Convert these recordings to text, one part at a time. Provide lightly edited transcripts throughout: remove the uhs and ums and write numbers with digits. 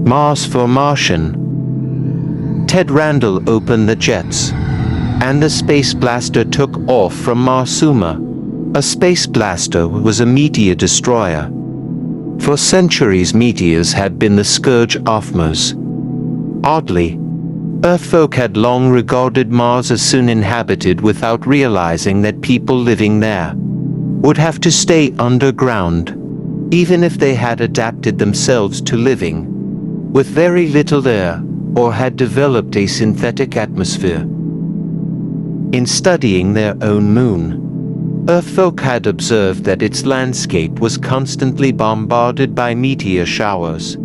Mars for Martian. Ted Randall opened the jets, and the space blaster took off from Marsuma. A space blaster was a meteor destroyer. For centuries, meteors had been the scourge of Mars. Oddly, Earthfolk had long regarded Mars as soon inhabited without realizing that people living there would have to stay underground, even if they had adapted themselves to living with very little air or had developed a synthetic atmosphere. In studying their own moon, Earthfolk had observed that its landscape was constantly bombarded by meteor showers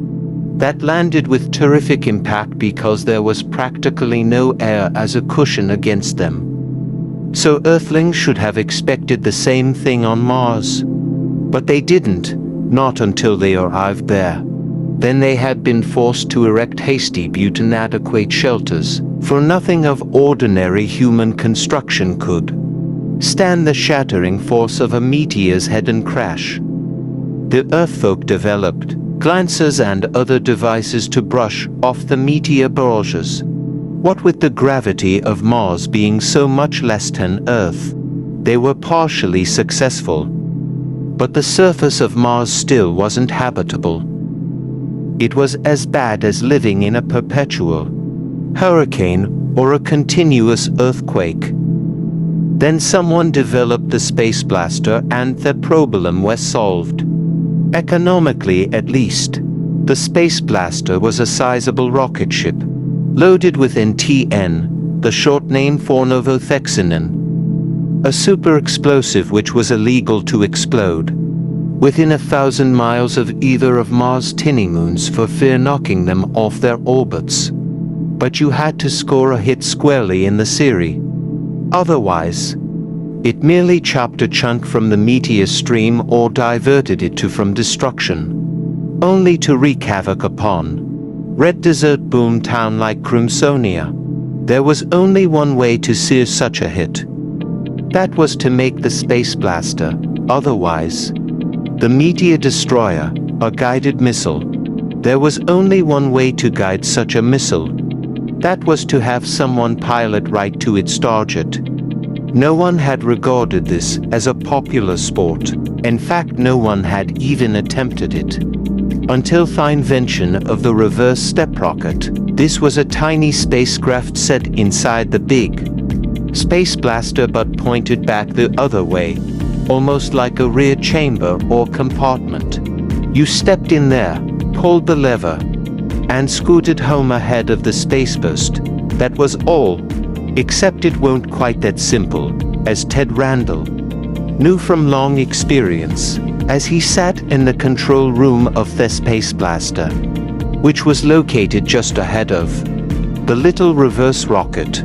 that landed with terrific impact because there was practically no air as a cushion against them. So Earthlings should have expected the same thing on Mars. But they didn't, not until they arrived there. Then they had been forced to erect hasty but inadequate shelters, for nothing of ordinary human construction could stand the shattering force of a meteor's head-on crash. The Earthfolk developed glancers and other devices to brush off the meteor barrages. What with the gravity of Mars being so much less than Earth, they were partially successful. But the surface of Mars still wasn't habitable. It was as bad as living in a perpetual hurricane or a continuous earthquake. Then someone developed the space blaster and the problem was solved. Economically, at least. The space blaster was a sizable rocket ship, loaded with NTN, the short name for Novothexanen, a super explosive which was illegal to explode within 1,000 miles of either of Mars' tiny moons for fear knocking them off their orbits. But you had to score a hit squarely in the series. Otherwise, it merely chopped a chunk from the meteor stream or diverted it to from destruction, only to wreak havoc upon red desert boom town like Crimsonia. There was only one way to sear such a hit. That was to make the space blaster, otherwise, the meteor destroyer, a guided missile. There was only one way to guide such a missile. That was to have someone pilot right to its target. No one had regarded this as a popular sport. In fact, no one had even attempted it. Until the invention of the reverse step rocket. This was a tiny spacecraft set inside the big space blaster but pointed back the other way, almost like a rear chamber or compartment. You stepped in there, pulled the lever, and scooted home ahead of the space burst. That was all. Except it weren't quite that simple, as Ted Randall knew from long experience, as he sat in the control room of the space blaster, which was located just ahead of the little reverse rocket.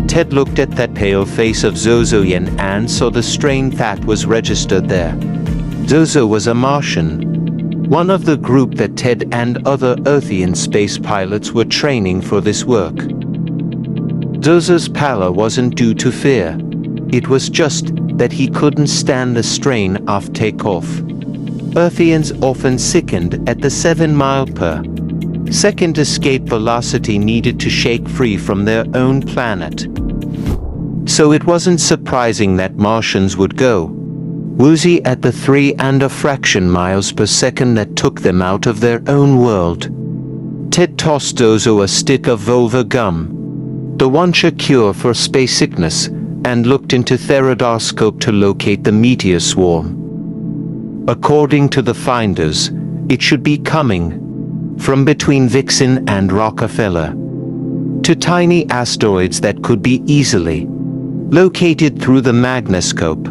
Ted looked at that pale face of Zozoyan and saw the strain that was registered there. Zozo was a Martian, one of the group that Ted and other Earthian space pilots were training for this work. Zozo's pallor wasn't due to fear. It was just that he couldn't stand the strain of takeoff. Earthians often sickened at the 7-mile-per-second escape velocity needed to shake free from their own planet. So it wasn't surprising that Martians would go woozy at the 3 and a fraction miles per second that took them out of their own world. Ted tossed Zozo a stick of vulva gum, the one-shot cure for space sickness, and looked into the radarscope to locate the meteor swarm. According to the finders, it should be coming from between Vixen and Rockefeller to tiny asteroids that could be easily located through the magnoscope.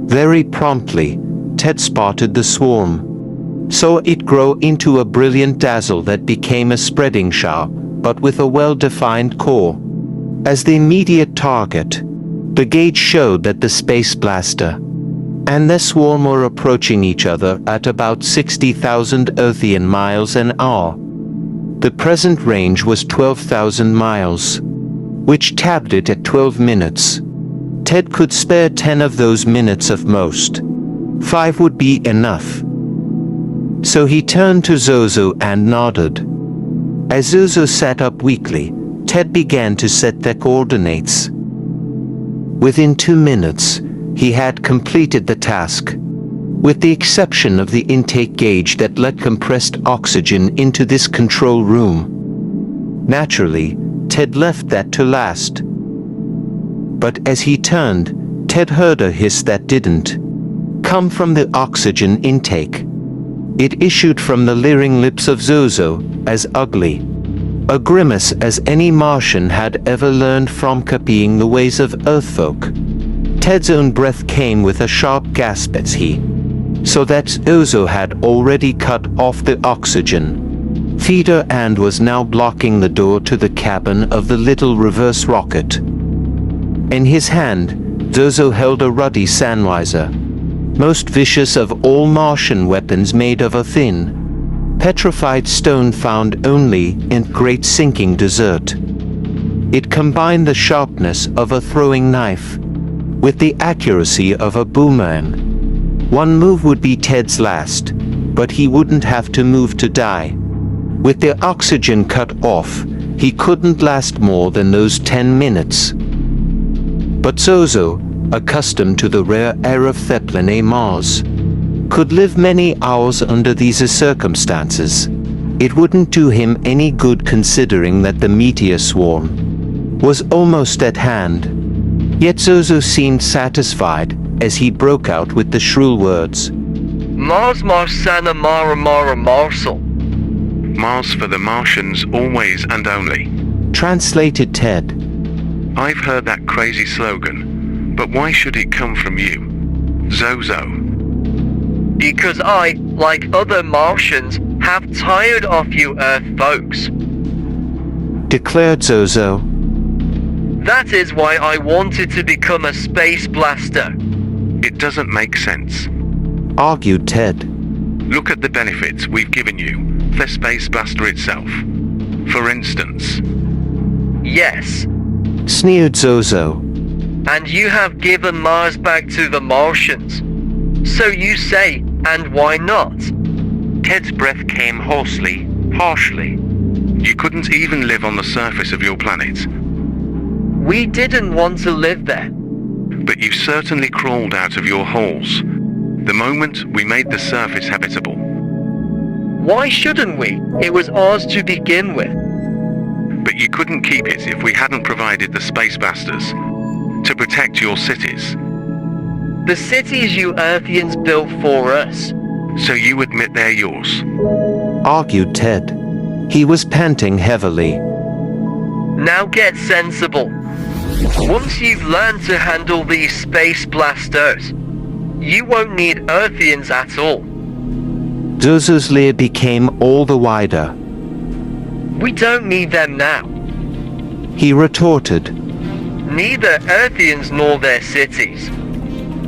Very promptly, Ted spotted the swarm, saw it grow into a brilliant dazzle that became a spreading shower, but with a well-defined core. As the immediate target, the gauge showed that the space blaster and the swarm were approaching each other at about 60,000 Earthian miles an hour. The present range was 12,000 miles, which tabbed it at 12 minutes. Ted could spare 10 of those minutes at most. 5 would be enough. So he turned to Zozo and nodded. As Zozo sat up weakly, Ted began to set their coordinates. Within 2 minutes, he had completed the task. With the exception of the intake gauge that let compressed oxygen into this control room. Naturally, Ted left that to last. But as he turned, Ted heard a hiss that didn't come from the oxygen intake. It issued from the leering lips of Zozo, as ugly a grimace as any Martian had ever learned from copying the ways of Earthfolk. Ted's own breath came with a sharp gasp as he saw that Zozo had already cut off the oxygen feeder and was now blocking the door to the cabin of the little reverse rocket. In his hand, Zozo held a ruddy Sandweiser, most vicious of all Martian weapons, made of a thin, petrified stone found only in great sinking desert. It combined the sharpness of a throwing knife with the accuracy of a boomerang. One move would be Ted's last, but he wouldn't have to move to die. With the oxygen cut off, he couldn't last more than those 10 minutes. But Zozo, accustomed to the rare air of Theplin Mars, could live many hours under these circumstances. It wouldn't do him any good considering that the meteor swarm was almost at hand. Yet Zozo seemed satisfied as he broke out with the shrill words. Mars Marsana Mara Mara Marsal. Mars for the Martians always and only. Translated Ted. I've heard that crazy slogan, but why should it come from you, Zozo? Because I, like other Martians, have tired of you Earth folks. Declared Zozo. That is why I wanted to become a space blaster. It doesn't make sense. Argued Ted. Look at the benefits we've given you, the space blaster itself. For instance. Yes. Sneered Zozo. And you have given Mars back to the Martians. So you say, and why not? Ted's breath came hoarsely, harshly. You couldn't even live on the surface of your planet. We didn't want to live there. But you certainly crawled out of your holes the moment we made the surface habitable. Why shouldn't we? It was ours to begin with. But you couldn't keep it if we hadn't provided the space blasters to protect your cities. The cities you Earthians built for us. So you admit they're yours. Argued Ted. He was panting heavily. Now get sensible. Once you've learned to handle these space blasters, you won't need Earthians at all. Zozo's leer became all the wider. We don't need them now. He retorted. Neither Earthians nor their cities.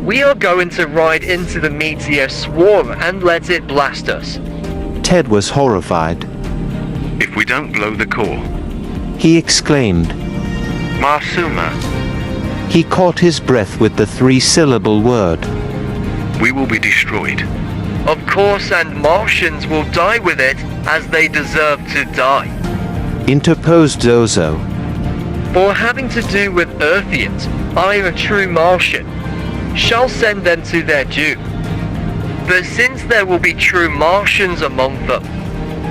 We are going to ride into the meteor swarm and let it blast us. Ted was horrified. If we don't blow the core. He exclaimed. Marsuma. He caught his breath with the 3-syllable word. We will be destroyed. Of course, and Martians will die with it, as they deserve to die. Interposed Zozo. For having to do with Earthians, I, a true Martian, shall send them to their due. But since there will be true Martians among them,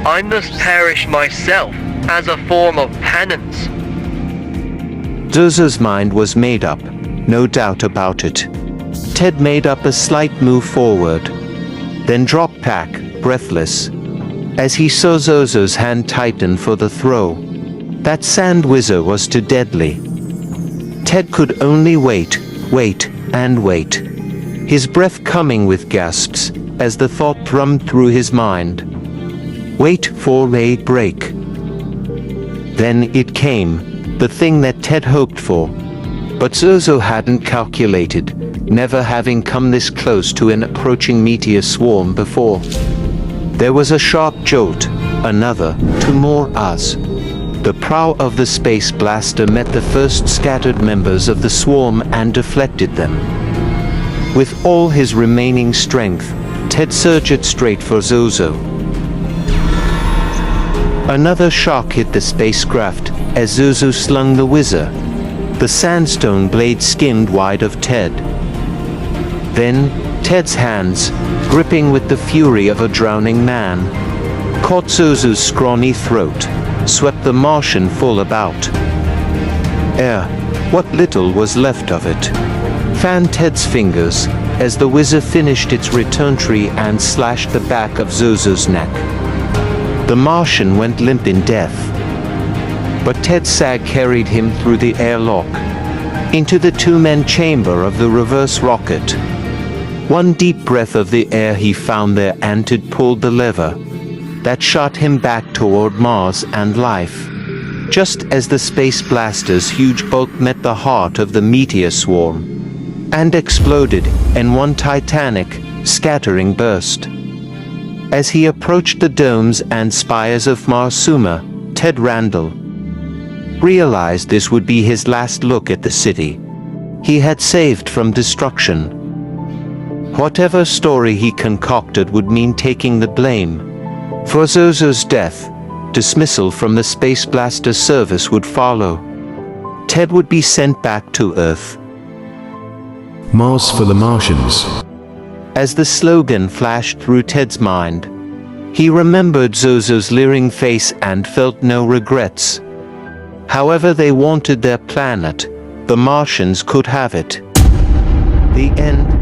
I must perish myself as a form of penance. Zozo's mind was made up, no doubt about it. Ted made up a slight move forward, then dropped back, breathless, as he saw Zozo's hand tighten for the throw. That sand whizzer was too deadly. Ted could only wait, and wait. His breath coming with gasps, as the thought thrummed through his mind. Wait for a break. Then it came, the thing that Ted hoped for. But Zozo hadn't calculated, never having come this close to an approaching meteor swarm before. There was a sharp jolt, another, 2 more as the prow of the space blaster met the first scattered members of the swarm and deflected them. With all his remaining strength, Ted surged straight for Zozo. Another shock hit the spacecraft as Zozo slung the whizzer. The sandstone blade skimmed wide of Ted. Then, Ted's hands, gripping with the fury of a drowning man, caught Zozo's scrawny throat, swept the Martian full about. Air, what little was left of it, fanned Ted's fingers as the whizzer finished its return tree and slashed the back of Zozo's neck. The Martian went limp in death. But Ted's sag carried him through the airlock, into the two-man chamber of the reverse rocket. One deep breath of the air he found there and Ted pulled the lever that shot him back toward Mars and life. Just as the space blaster's huge bulk met the heart of the meteor swarm and exploded in one titanic, scattering burst. As he approached the domes and spires of Marsuma, Ted Randall realized this would be his last look at the city he had saved from destruction. Whatever story he concocted would mean taking the blame for Zozo's death. Dismissal from the Space Blaster service would follow. Ted would be sent back to Earth. Mars for the Martians. As the slogan flashed through Ted's mind, he remembered Zozo's leering face and felt no regrets. However they wanted their planet, the Martians could have it. The end.